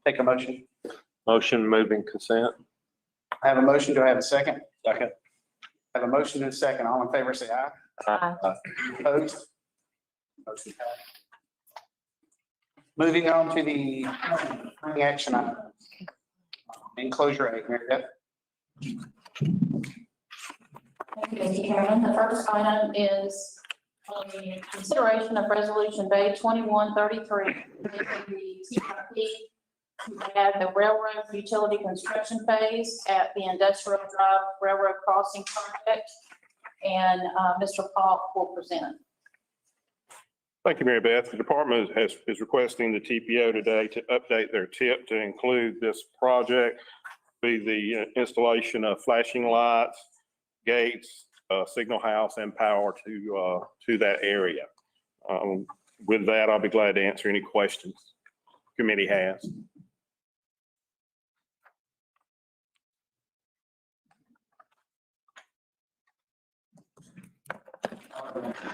Take a motion. Motion moving consent. I have a motion. Do I have a second? Second. I have a motion and a second. All in favor, say aye. Opposed? Motion passed. Moving on to the action items. Enclosure A, Mary Beth. Thank you, Mr. Chairman. The first item is on the consideration of Resolution Bay 2133, making the TIP to add the railroad utility construction phase at the Industrial Drive Railroad Crossing project. And Mr. Falk will present. Thank you, Mary Beth. The department is requesting the TPO today to update their tip to include this project, be the installation of flashing lights, gates, signal house, and power to that area. With that, I'll be glad to answer any questions the committee has.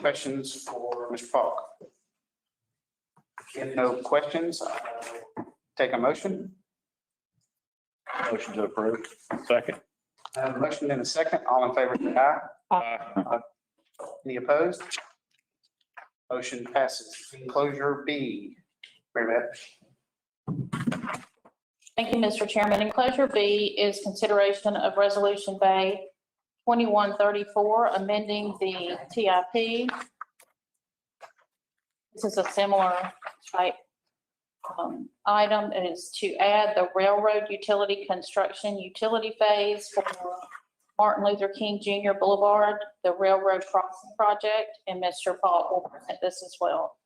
Questions for Mr. Falk? If no questions, take a motion. Motion to approve. Second. I have a motion and a second. All in favor, say aye. Aye. Any opposed? Motion passes. Enclosure B, Mary Beth. Thank you, Mr. Chairman. Enclosure B is consideration of Resolution Bay 2134, amending the TIP. This is a similar type item. It is to add the railroad utility construction utility phase for Martin Luther King Jr. Boulevard, the railroad crossing project, and Mr. Falk will present this as well.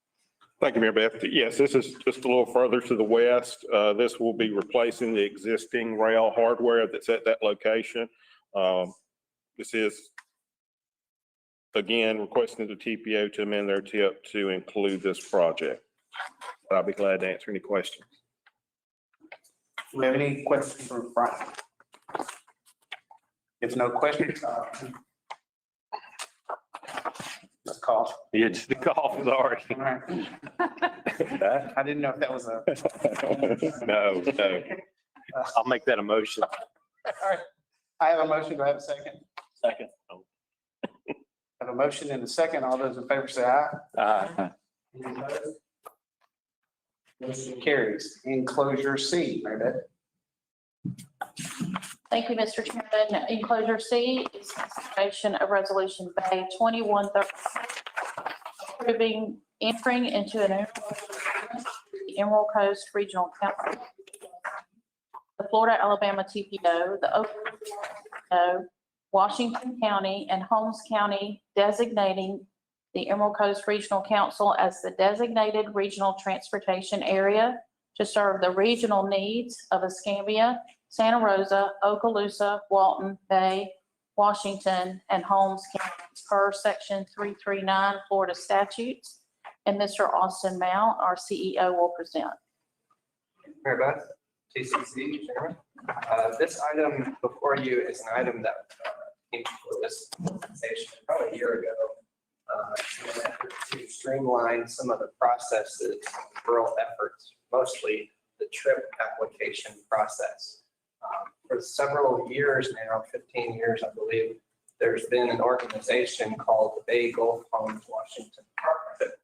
Thank you, Mary Beth. Yes, this is just a little further to the west. This will be replacing the existing rail hardware that's at that location. This is, again, requesting the TPO to amend their tip to include this project. I'll be glad to answer any questions. Do we have any questions for Brian? If no questions, let's call. Yeah, just the call is already. All right. I didn't know if that was a. No. I'll make that a motion. All right. I have a motion. Do I have a second? Second. I have a motion and a second. All those in favor say aye. Aye. Any opposed? Motion carries. Enclosure C, Mary Beth. Thank you, Mr. Chairman. Enclosure C is consideration of Resolution Bay 2136, approving entering into an agreement with the Emerald Coast Regional Council, the Florida Alabama TPO, the Oklahoma TPO, Washington County, and Holmes County, designating the Emerald Coast Regional Council as the designated regional transportation area to serve the regional needs of Escambia, Santa Rosa, Okaloosa, Walton, Bay, Washington, and Holmes counties per Section 339 Florida statutes. And Mr. Austin Mount, our CEO, will present. Mary Beth, TCC, Chairman. This item before you is an item that came before this organization probably a year ago in an effort to streamline some of the processes, rural efforts, mostly the trip application process. For several years now, 15 years, I believe, there's been an organization called the Bay Gulf Homes Washington Partnership.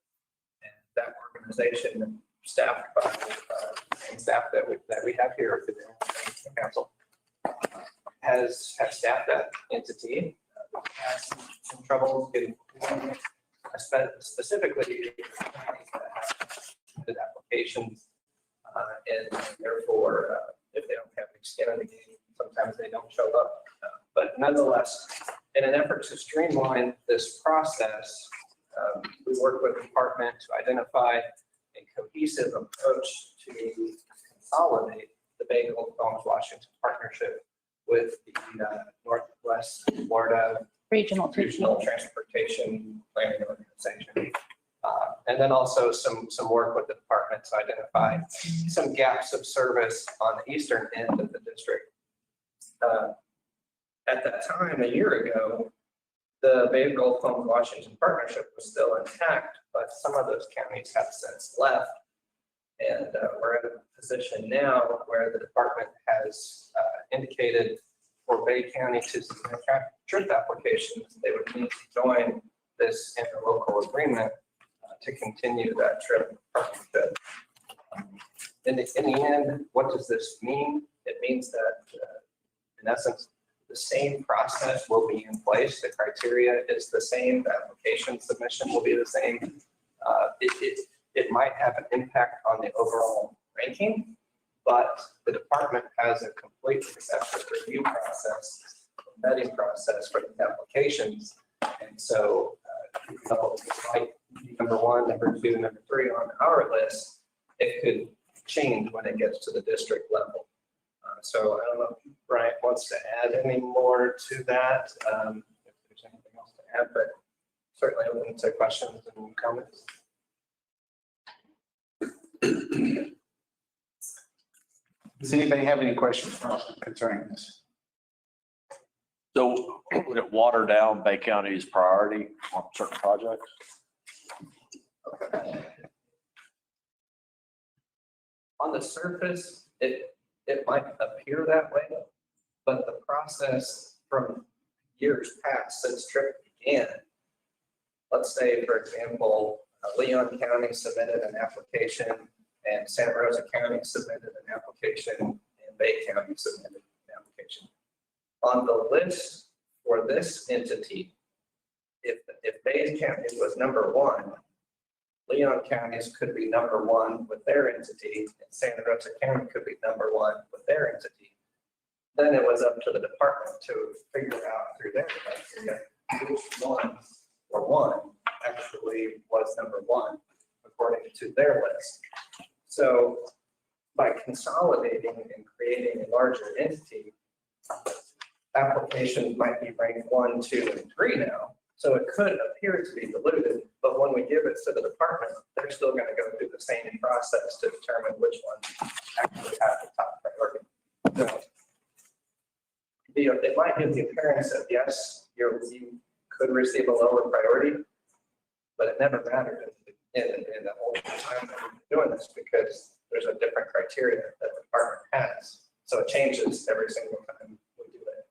And that organization, staffed by the same staff that we have here at the council, has staffed that entity. We've had some trouble getting, specifically the applications, and therefore, if they don't have any skin in the game, sometimes they don't show up. But nonetheless, in an effort to streamline this process, we work with the department to identify a cohesive approach to consolidate the Bay Gulf Homes Washington Partnership with the Northwest Florida Regional Transportation Planning Organization. And then also some work with the department to identify some gaps of service on the eastern end of the district. At that time, a year ago, the Bay Gulf Homes Washington Partnership was still intact, but some of those counties have since left. And we're in a position now where the department has indicated for Bay County to submit trip applications, they would need to join the this interlocal agreement to continue that trip partnership. In the end, what does this mean? It means that, in essence, the same process will be in place. The criteria is the same. The application submission will be the same. It might have an impact on the overall ranking, but the department has a completely separate review process, vetting process for the applications. And so, like number one, number two, number three on our list, it could change when it gets to the district level. So I don't know if Bryant wants to add any more to that, if there's anything else to add, but certainly open to questions and comments. Does anybody have any questions for us concerning this? So would it water down Bay County's priority on certain projects? On the surface, it might appear that way, but the process from years past since TRIP began, let's say, for example, Leon County submitted an application and Santa Rosa County submitted an application and Bay County submitted an application. On the list for this entity, if Bay County was number one, Leon counties could be number one with their entity, and Santa Rosa County could be number one with their entity. Then it was up to the department to figure out through their criteria which one or one actually was number one according to their list. So by consolidating and creating a larger entity, applications might be ranked 1, 2, and 3 now. So it could appear to be diluted, but when we give it to the department, they're still going to go through the same process to determine which one actually has the top priority. So it might give the appearance that yes, you could receive a lower priority, but it never mattered in the whole time that we've been doing this because there's a different criteria that the department has. So it changes every single time we do it.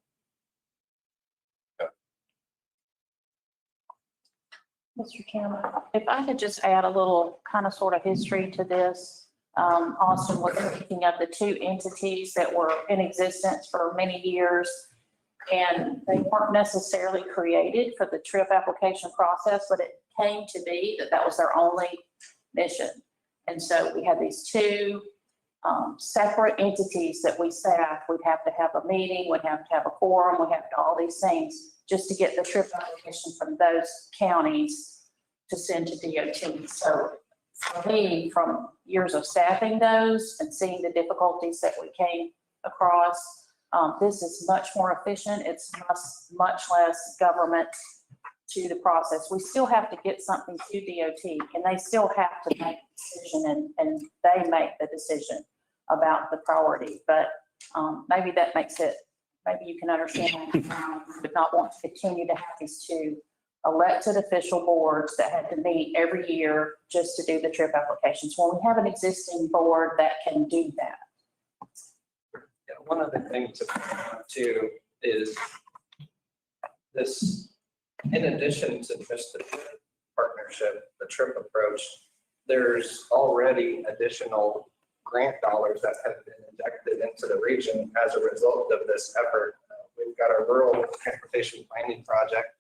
Mr. Chairman, if I could just add a little kind of sort of history to this. Austin was thinking of the two entities that were in existence for many years, and they weren't necessarily created for the TRIP application process, but it came to be that was their only mission. And so we had these two separate entities that we staff. We'd have to have a meeting, we'd have to have a quorum, we'd have to all these things just to get the TRIP application from those counties to send to DOT. So for me, from years of staffing those and seeing the difficulties that we came across, this is much more efficient. It's much less government to the process. We still have to get something to DOT and they still have to make a decision and they make the decision about the priority. But maybe that makes it, maybe you can understand, but not want to continue to have these two elected official boards that had to meet every year just to do the TRIP applications when we have an existing board that can do that. Yeah, one other thing to point out too is this, in addition to just the partnership, the TRIP approach, there's already additional grant dollars that have been injected into the region as a result of this effort. We've got a rural transportation planning project.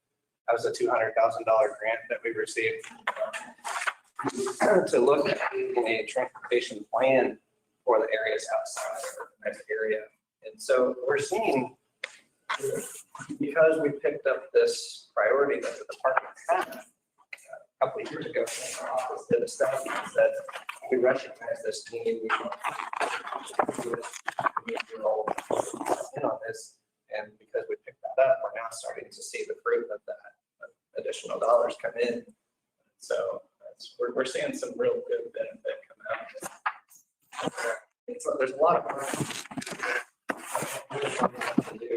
That was a $200,000 grant that we received to look at a transportation plan for the areas outside of the area. And so we're seeing, because we picked up this priority that the department had a couple of years ago, our office did a study and said, we recognize this need, we want to all in on this. And because we picked that up, we're now starting to see the fruit of that additional dollars come in. So we're seeing some real good benefit come out. There's a lot of work to do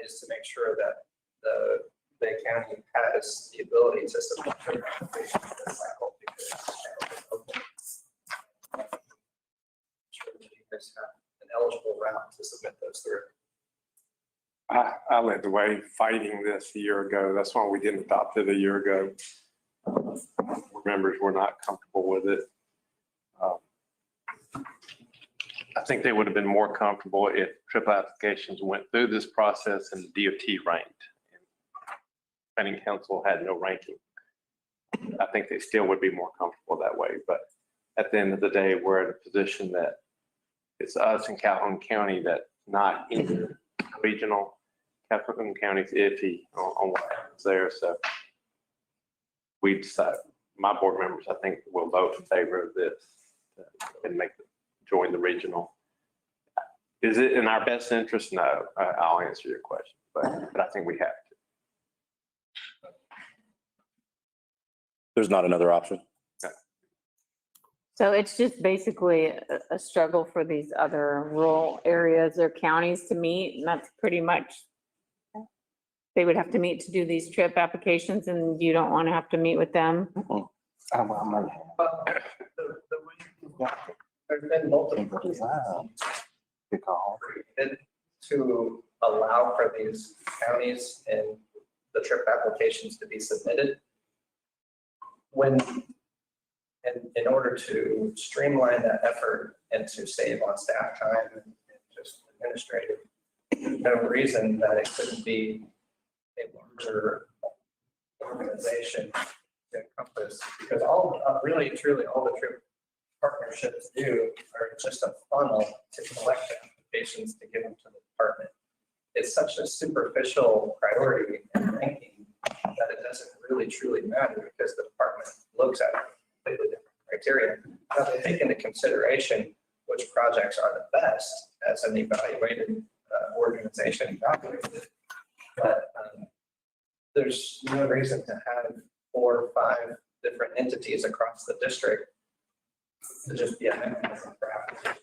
is to make sure that the Bay County has the ability to support their application for this cycle because sure that you guys have an eligible route to submit those through. I led the way fighting this a year ago. That's why we didn't adopt it a year ago. Members were not comfortable with it. I think they would have been more comfortable if trip applications went through this process and the DOT ranked. Planning council had no ranking. I think they still would be more comfortable that way, but at the end of the day, we're in a position that it's us in Calhoun County that not in regional. Calhoun County's iffy on what happens there, so we decided, my board members, I think, will vote in favor of this and join the regional. Is it in our best interest? No, I'll answer your question, but I think we have to. There's not another option. So it's just basically a struggle for these other rural areas or counties to meet, and that's pretty much, they would have to meet to do these trip applications, and you don't want to have to meet with them. There's been multiple to allow for these counties and the trip applications to be submitted. In order to streamline that effort and to save on staff time and just administrative, there's no reason that it couldn't be a larger organization to encompass, because really truly all the trip partnerships do are just a funnel to collect applications to give them to the department. It's such a superficial priority and ranking that it doesn't really truly matter, because the department looks at completely different criteria. Now they take into consideration which projects are the best as an evaluated organization evaluated. But there's no reason to have 4 or 5 different entities across the district to just be a mechanism for applications,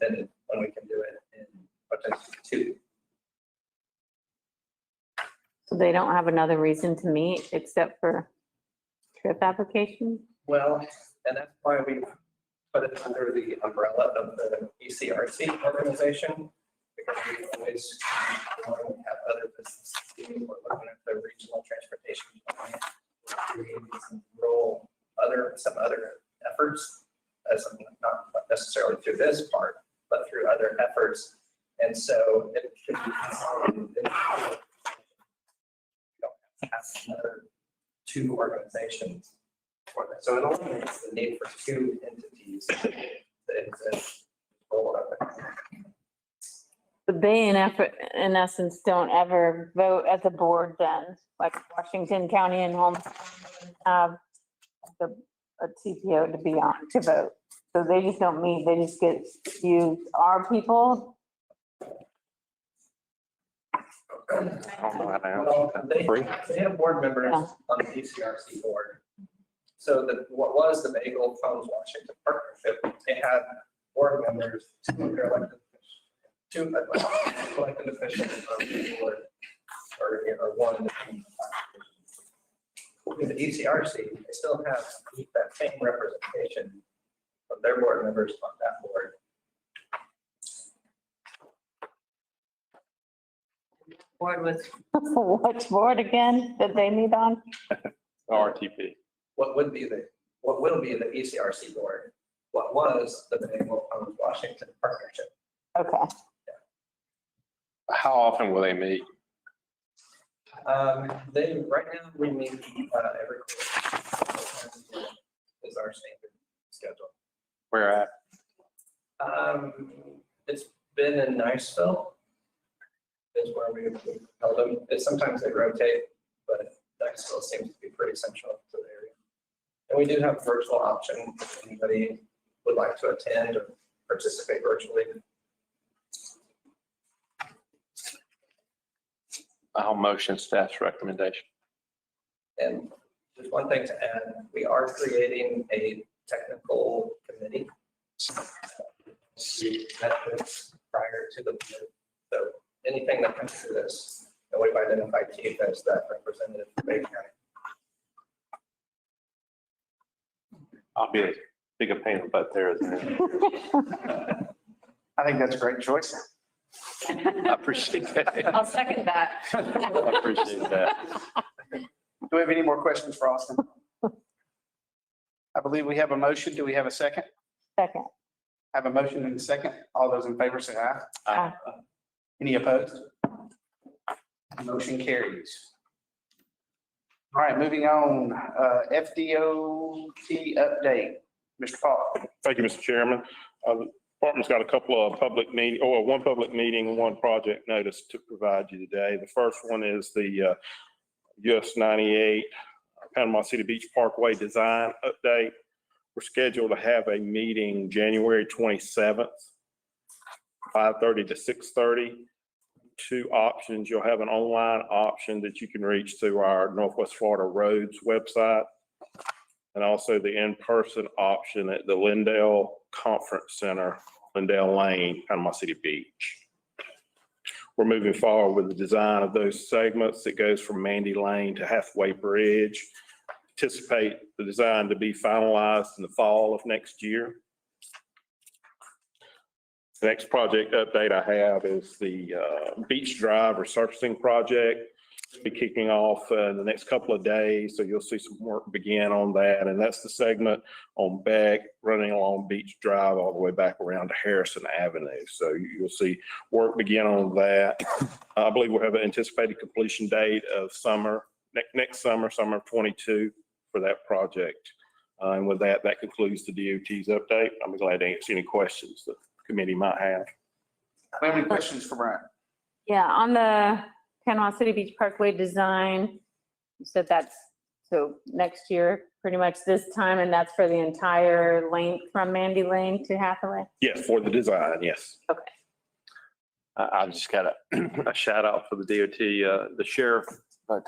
and when we can do it in potentially 2. So they don't have another reason to meet except for trip applications? Well, and that's why we put it under the umbrella of the ECRC organization, because we always want to have other businesses. We're looking at the regional transportation plan, creating some other efforts, as not necessarily through this part, but through other efforts. And so it should be consolidated. We don't have another 2 organizations for that. So it eliminates the need for 2 entities that exist. But they in essence don't ever vote as a board then, like Washington County and Holmes have a TPO to be on to vote. So they just don't meet, they just get used. Our people, I don't know how to answer Well, that. they have board members Yeah. on the ECRC board. So what was the Bagel Phones Washington partnership, they had board members, 2 of their elected officials on the board, or 1. With the ECRC, they still have that same representation of their board members on that board. board was, which board again that they meet on? RTP. What will be the ECRC board? What was the Bagel Phones Washington partnership? Okay. How often will they meet? Right now, we meet every quarter. Is our standard schedule. Where at? It's been in Niceville. Is where we held them. Sometimes they rotate, but Niceville seems to be pretty central to the area. And we do have a virtual option if anybody would like to attend or participate virtually. I'll motion staff's recommendation. And just one thing to add, we are creating a technical committee. Methods prior to the board. So anything that comes through this, and we've identified Keith as that representative for Bay County. I'll be as big a pain in the butt there as him. I think that's a great choice. I appreciate that. I'll second that. I appreciate that. Do we have any more questions for Austin? I believe we have a motion. Do we have a second? Second. Have a motion and a second. All those in favor say aye. Aye. Any opposed? Motion carries. All right, moving on, FDOT update. Mr. Paul. Thank you, Mr. Chairman. The department's got a couple of public meeting, or one public meeting and one project notice to provide you today. The first one is the US 98 Panama City Beach Parkway design update. We're scheduled to have a meeting January 27th, 5:30 to 6:30. Two options. You'll have an online option that you can reach through our Northwest Florida Roads website, and also the in-person option at the Lindale Conference Center, Lindale Lane, Panama City Beach. We're moving forward with the design of those segments. It goes from Mandy Lane to Hathaway Bridge. Anticipate the design to be finalized in the fall of next year. The next project update I have is the Beach Drive resurfacing project. Be kicking off in the next couple of days, so you'll see some work begin on that. And that's the segment on Beck running along Beach Drive all the way back around to Harrison Avenue. So you'll see work begin on that. I believe we'll have an anticipated completion date of next summer of 22 for that project. And with that, that concludes the DOT's update. I'm glad to answer any questions that the committee might have. Do we have any questions for Brian? Yeah, on the Panama City Beach Parkway design, you said that's, so next year, pretty much this time, and that's for the entire length from Mandy Lane to Hathaway? Yes, for the design, yes. Okay. I just got a shout out for the DOT. The sheriff,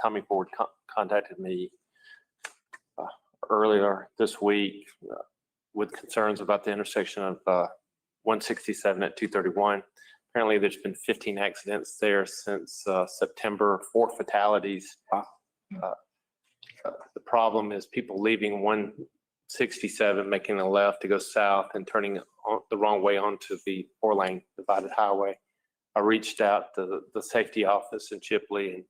Tommy Ford, contacted me earlier this week with concerns about the intersection of 167 at 231. Apparently, there's been 15 accidents there since September, 4 fatalities. The problem is people leaving 167, making a left to go south and turning the wrong way onto the 4-lane divided highway. I reached out to the safety office in Chipley, and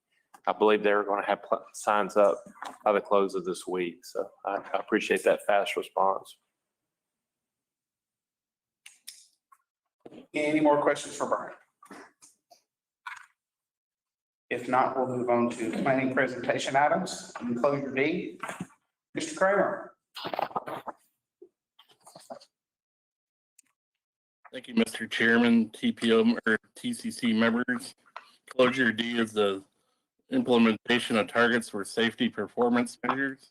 I believe they're going to have signs up by the close of this week. So I appreciate that fast response. Any more questions for Brian? If not, we'll move on to planning presentation items. Enclosure D. Mr. Kramer. Thank you, Mr. Chairman, TPO or TCC members. Closure D is the implementation of targets for safety performance measures.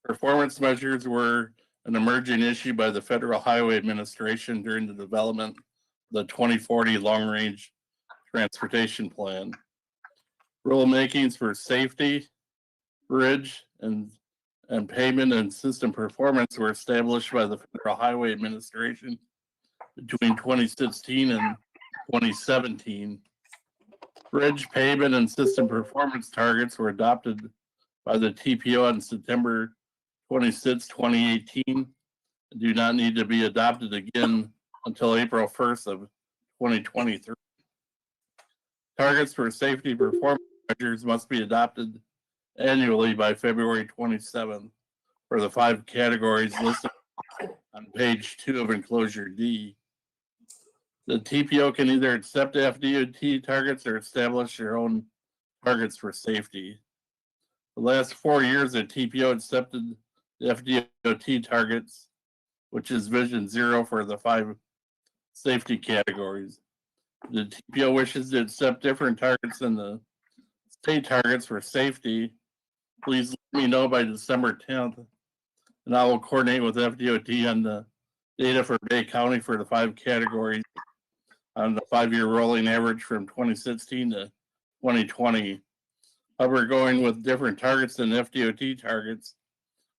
Performance measures were an emerging issue by the Federal Highway Administration during the development of the 2040 Long Range Transportation Plan. Rulemakings for safety, bridge, and payment and system performance were established by the Federal Highway Administration between 2016 and 2017. Bridge payment and system performance targets were adopted by the TPO on September 26, 2018, and do not need to be adopted again until April 1st of 2023. Targets for safety performance measures must be adopted annually by February 27th for the 5 categories listed on page 2 of enclosure D. The TPO can either accept FDOT targets or establish their own targets for safety. The last 4 years, the TPO accepted the FDOT targets, which is Vision 0 for the 5 safety categories. The TPO wishes to accept different targets than the state targets for safety. Please let me know by December 10th, and I will coordinate with FDOT on the data for Bay County for the 5 categories on the 5-year rolling average from 2016 to 2020. However, going with different targets than FDOT targets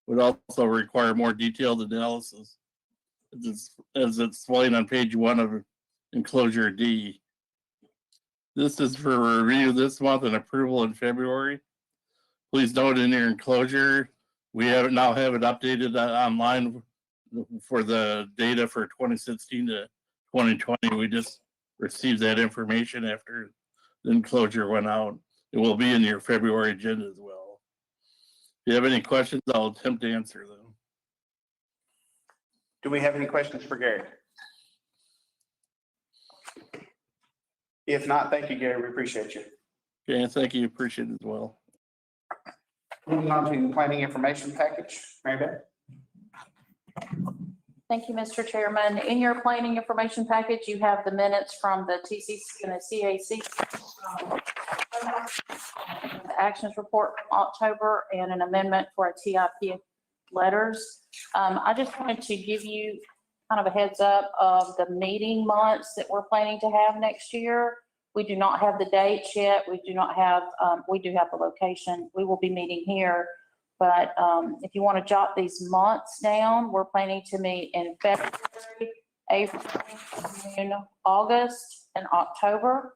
would also require more detailed analysis, as explained on page 1 of enclosure D. This is for review this month and approval in February. Please note in your enclosure, we now have it updated online for the data for 2016 to 2020. We just received that information after the enclosure went out. It will be in your February agenda as well. If you have any questions, I'll attempt to answer them. Do we have any questions for Gary? If not, thank you, Gary. We appreciate you. Okay, thank you. Appreciate it as well. Moving on to the planning information package. Mary Beth? Thank you, Mr. Chairman. In your planning information package, you have the minutes from the TCC and the CAC. The actions report from October and an amendment for a TIP letters. I just wanted to give you kind of a heads up of the meeting months that we're planning to have next year. We do not have the dates yet. We do not have, we do have the location. We will be meeting here. But if you want to jot these months down, we're planning to meet in February, April, June, August, and October.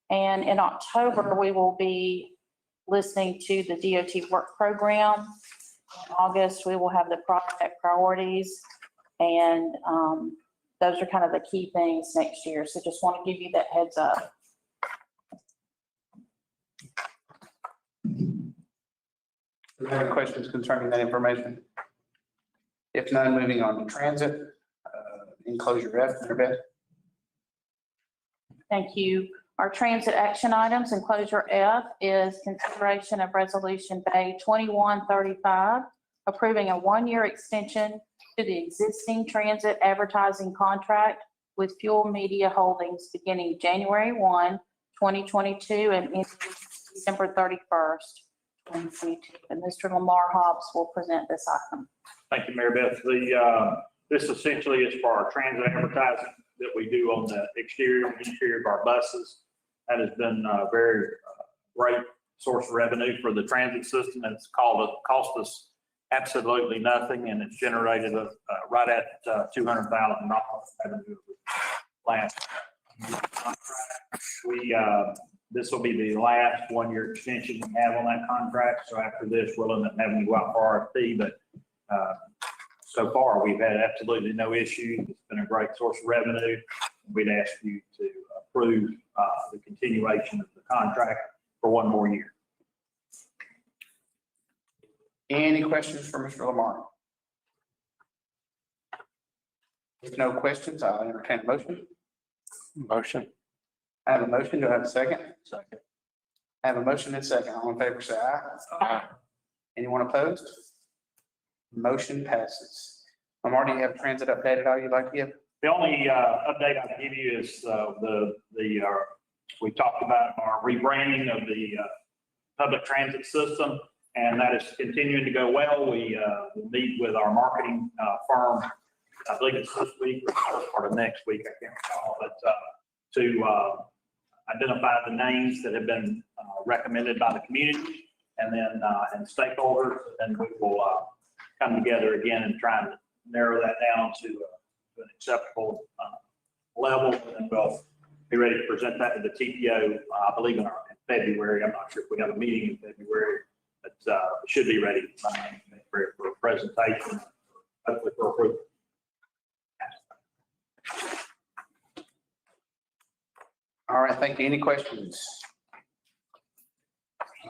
And in October, we will be listening to the DOT work program. In August, we will have the project priorities. And those are kind of the key things next year. So just want to give you that heads up. Do you have any questions concerning that information? If none, moving on to transit, enclosure F, Mary Beth? Thank you. Our transit action items, enclosure F is consideration of resolution Bay 2135, approving a one-year extension to the existing transit advertising contract with Fuel Media Holdings beginning January 1, 2022 and ending December 31st. 2022. And Mr. Lamar Hobbs will present this item. Thank you, Mary Beth. This essentially is for our transit advertising that we do on the exterior and interior of our buses. That has been a very great source of revenue for the transit system. It's cost us absolutely nothing, and it's generated right at $200,000 revenue last contract. This will be the last one-year extension we have on that contract. So after this, we'll end up having to go out for RFP, but so far we've had absolutely no issues. It's been a great source of revenue. We'd ask you to approve the continuation of the contract for one more year. Any questions for Mr. Lamar? If no questions, I'll entertain a motion. Motion. I have a motion. Do I have a second? Second. I have a motion and a second. All in favor, say aye. Aye. Anyone opposed? Motion passes. Lamar, do you have transit update at all you'd like to give? The only update I can give you is we talked about our rebranding of the public transit system, and that is continuing to go well. We meet with our marketing firm, I believe it's this week or the next week, I can't recall, but to identify the names that have been recommended by the community and then and stakeholders, and we will come together again and try and narrow that down to an acceptable level, and we'll be ready to present that to the TPO, I believe in February. I'm not sure if we have a meeting in February, but it should be ready for a presentation, hopefully for approval. All right, thank you. Any questions?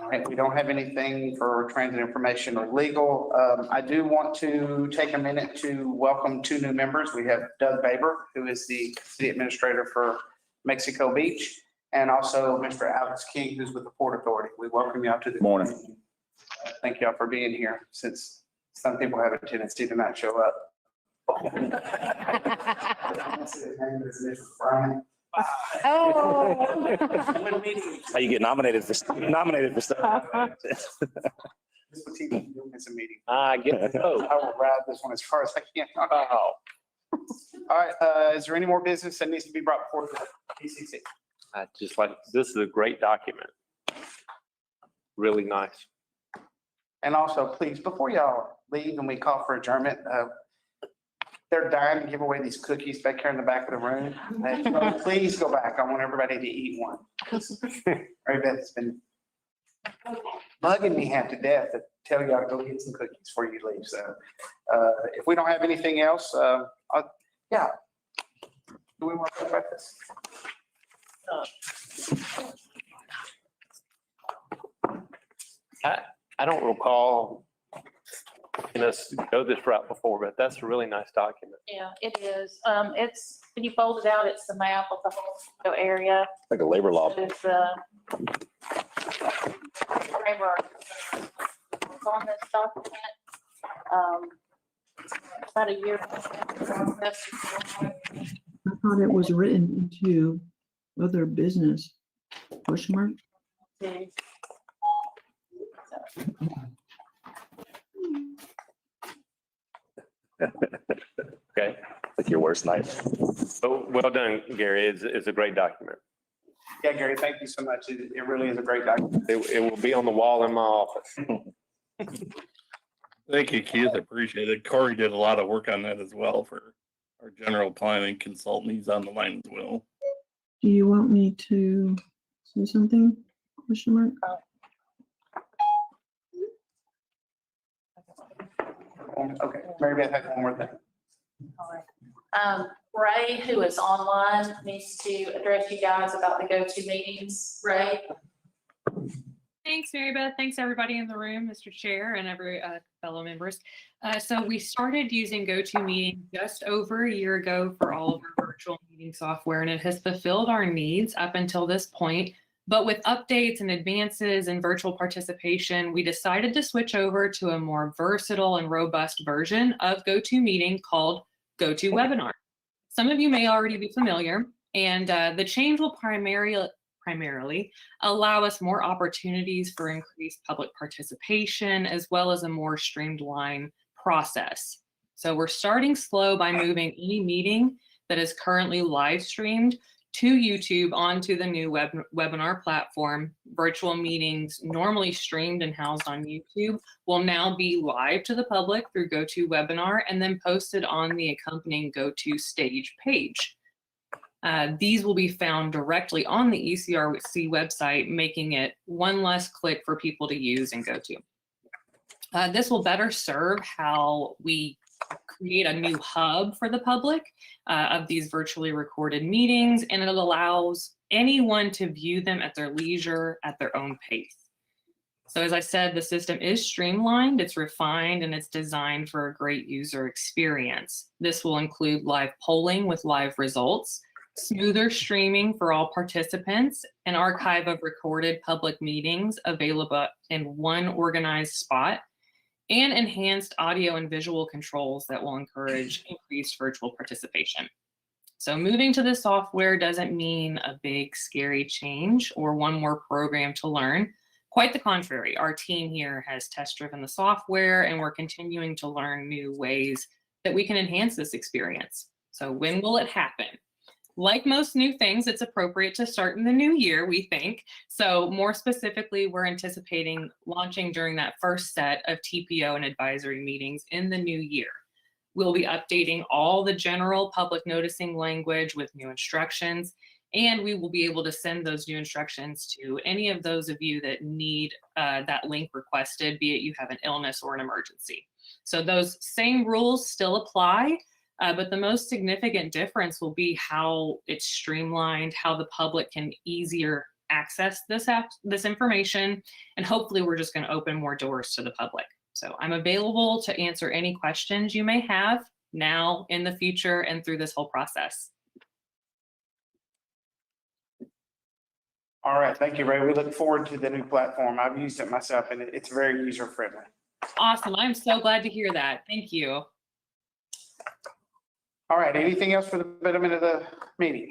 All right, we don't have anything for transit information or legal. I do want to take a minute to welcome two new members. We have Doug Baber, who is the city administrator for Mexico Beach, and also Mr. Alex King, who's with the Port Authority. We welcome you out to the Morning. Thank you all for being here, since some people have a tendency to not show up. Brian. Oh. How you get nominated for stuff? This will teach you it's a meeting. I guess so. I will ride this one as far as I can. Wow. All right, is there any more business that needs to be brought before the TCC? I just like, this is a great document. Really nice. And also, please, before y'all leave and we call for adjournment, they're dying to give away these cookies back here in the back of the room. Please go back. I want everybody to eat one. Mary Beth's been bugging me half to death to tell y'all to go get some cookies before you leave. So if we don't have anything else, yeah. Do we want to talk about this? I don't recall us go this route before, but that's a really nice document. Yeah, it is. It's, when you fold it out, it's the map of the whole area. Like a labor law. It's framework. It's on this document. About a year. I thought it was written into other business. Question mark? Okay. Like your worst night. So well done, Gary. It's a great document. Yeah, Gary, thank you so much. It really is a great document. It will be on the wall in my office. Thank you, Keith. I appreciate it. Corey did a lot of work on that as well for our general planning consultant. He's on the line as well. Do you want me to say something? Question mark? Okay, Mary Beth has one more thing. Ray, who is online, needs to address you guys about the GoToMeetings. Ray? Thanks, Mary Beth. Thanks, everybody in the room, Mr. Chair, and every fellow members. So we started using GoToMeeting just over a year ago for all of our virtual meeting software, and it has fulfilled our needs up until this point. But with updates and advances in virtual participation, we decided to switch over to a more versatile and robust version of GoToMeeting called GoToWebinar. Some of you may already be familiar, and the change will primarily allow us more opportunities for increased public participation, as well as a more streamlined process. So we're starting slow by moving any meeting that is currently live streamed to YouTube onto the new webinar platform. Virtual meetings normally streamed and housed on YouTube will now be live to the public through GoToWebinar and then posted on the accompanying GoToStage page. These will be found directly on the ECRC website, making it one less click for people to use and go to. This will better serve how we create a new hub for the public of these virtually recorded meetings, and it allows anyone to view them at their leisure at their own pace. So as I said, the system is streamlined, it's refined, and it's designed for a great user experience. This will include live polling with live results, smoother streaming for all participants, an archive of recorded public meetings available in one organized spot, and enhanced audio and visual controls that will encourage increased virtual participation. So moving to this software doesn't mean a big scary change or one more program to learn. Quite the contrary, our team here has test driven the software and we're continuing to learn new ways that we can enhance this experience. So when will it happen? Like most new things, it's appropriate to start in the new year, we think. So more specifically, we're anticipating launching during that first set of TPO and advisory meetings in the new year. We'll be updating all the general public noticing language with new instructions, and we will be able to send those new instructions to any of those of you that need that link requested, be it you have an illness or an emergency. So those same rules still apply. But the most significant difference will be how it's streamlined, how the public can easier access this information, and hopefully we're just going to open more doors to the public. So I'm available to answer any questions you may have now, in the future, and through this whole process. All right, thank you, Ray. We look forward to the new platform. I've used it myself and it's very user friendly. Awesome. I'm so glad to hear that. Thank you. All right, anything else for the betterment of the meeting?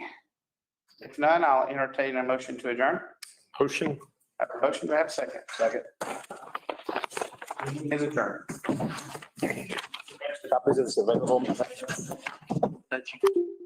If none, I'll entertain a motion to adjourn. Motion. Have a motion, do I have a second? Second. Meeting is adjourned. Copies is available. Thank you.